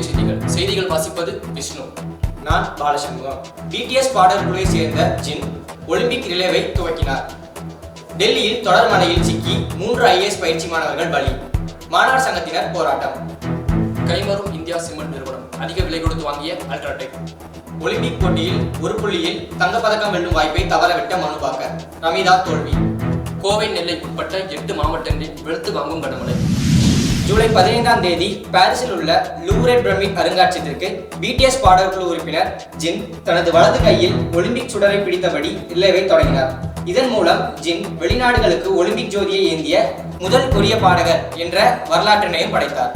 செய்திகள் வாசிப்பது விஷ்ணு. நான் பாலசண்முகம். பிடிஎஸ் பாடல் குழுவை சேர்ந்த ஜின் ஒலிம்பிக் ரிலேவை துவக்கினார். டெல்லியில் தொடர் மழையில் சிக்கி 3 IAS பயிற்சி மாணவர்கள் பலி. மாணவர் சங்கத்தினர் போராட்டம். கைமாறும் இந்தியா சிமெண்ட் நிறுவனம் அதிக விலை கொடுத்து வாங்கிய அல்ட்ராடெக். ஒலிம்பிக் போட்டியில் ஒரு புள்ளியில் தங்கப்பதக்கம் வெல்லும் வாய்ப்பை தவறவிட்ட மனுபாக்கர். ரமிதா தோல்வி. கோவை நெல்லை உட்பட்ட 8 மாவட்டங்களில் வெளுத்து வாங்கும் கனமழை. ஜூலை 15ஆம் தேதி பாரிஸில் உள்ள லூவ்ரே பிரமிட் அருங்காட்சியகத்திற்கு பிடிஎஸ் பாடல் குழு உறுப்பினர் ஜின் தனது வலது கையில் ஒலிம்பிக் சுடரை பிடித்தபடி ரிலேவை தொடங்கினார். இதன் மூலம் ஜின் வெளிநாடுகளுக்கு ஒலிம்பிக் ஜோதியை ஏந்திய முதல் கொரிய பாடகர் என்ற வரலாற்றினையும் படைத்தார்.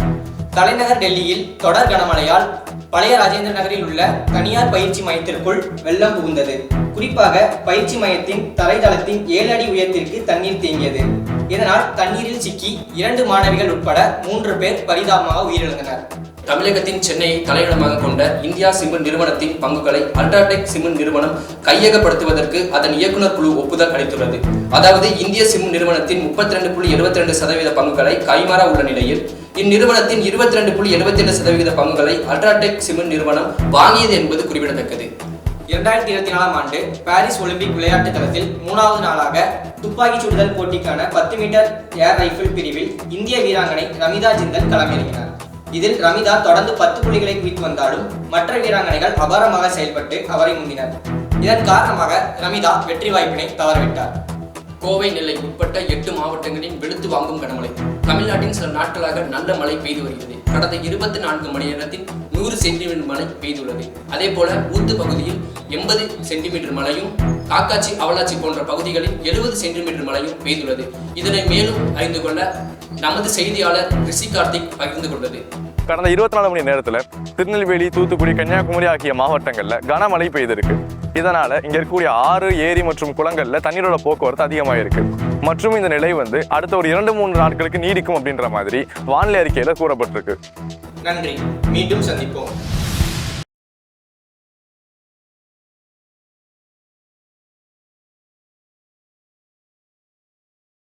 தலைநகர் டெல்லியில் தொடர் கனமழையால் பழைய ராஜேந்திர நகரில் உள்ள தனியார் பயிற்சி மையத்திற்குள் வெள்ளம் புகுந்தது. குறிப்பாக பயிற்சி மையத்தின் தரைதளத்தின் 7 அடி உயரத்திற்கு தண்ணீர் தேங்கியது. இதனால் தண்ணீரில் சிக்கி 2 மாணவிகள் உட்பட 3 பேர் பரிதாபமாக உயிரிழந்தனர். தமிழகத்தின் சென்னையை தலையிடமாக கொண்ட இந்தியா சிமெண்ட் நிறுவனத்தின் பங்குகளை அல்ட்ராடெக் சிமெண்ட் நிறுவனம் கையகப்படுத்துவதற்கு அதன் இயக்குநர் குழு ஒப்புதல் அளித்துள்ளது. அதாவது இந்திய சிமெண்ட் நிறுவனத்தின் 32.72% பங்குகளை கைமாற உள்ள நிலையில் இந்நிறுவனத்தின் 22.78% பங்குகளை அல்ட்ராடெக் சிமெண்ட் நிறுவனம் வாங்கியது என்பது குறிப்பிடத்தக்கது. 2024ஆம் ஆண்டு பாரிஸ் ஒலிம்பிக் விளையாட்டு தளத்தில் 3வது நாளாக துப்பாக்கி சுடுதல் போட்டிக்கான 10 மீட்டர் ஏர் ரைபிள் பிரிவில் இந்திய வீராங்கனை ரமிதா ஜிந்தல் களமிறங்கினார். இதில் ரமிதா தொடர்ந்து 10 புள்ளிகளை குவித்து வந்தாலும் மற்ற வீராங்கனைகள் அபாரமாக செயல்பட்டு அவரை முந்தினர். இதன் காரணமாக ரமிதா வெற்றி வாய்ப்பினை தவறவிட்டார். கோவை நெல்லை உட்பட்ட 8 மாவட்டங்களில் வெளுத்து வாங்கும் கனமழை. தமிழ்நாட்டின் சில நாட்களாக நல்ல மழை பெய்து வருகிறது. கடந்த 24 மணி நேரத்தில் 100 சென்டிமீட்டர் மழை பெய்துள்ளது. அதே போல ஊத்து பகுதியில் 80 சென்டிமீட்டர் மழையும், காக்காட்சி அவலாச்சி போன்ற பகுதிகளில் 70 சென்டிமீட்டர் மழையும் பெய்துள்ளது. இதனை மேலும் அறிந்து கொள்ள நமது செய்தியாளர் ரிஷி கார்த்திக் பகிர்ந்து கொண்டது. கடந்த 24 மணி நேரத்தில் திருநெல்வேலி, தூத்துக்குடி, கன்னியாகுமரி ஆகிய மாவட்டங்களில் கனமழை பெய்திருக்கு. இதனால இங்க இருக்கக்கூடிய ஆறு, ஏரி மற்றும் குளங்கள்ல தண்ணீரோட போக்குவரத்து அதிகமாக இருக்கு. மற்றும் இந்த நிலை அடுத்த ஒரு 2-3 நாட்களுக்கு நீடிக்கும் அப்படின்ற மாதிரி வானிலை அறிக்கையில கூறப்பட்டிருக்கு. நன்றி, மீண்டும் சந்திப்போம்.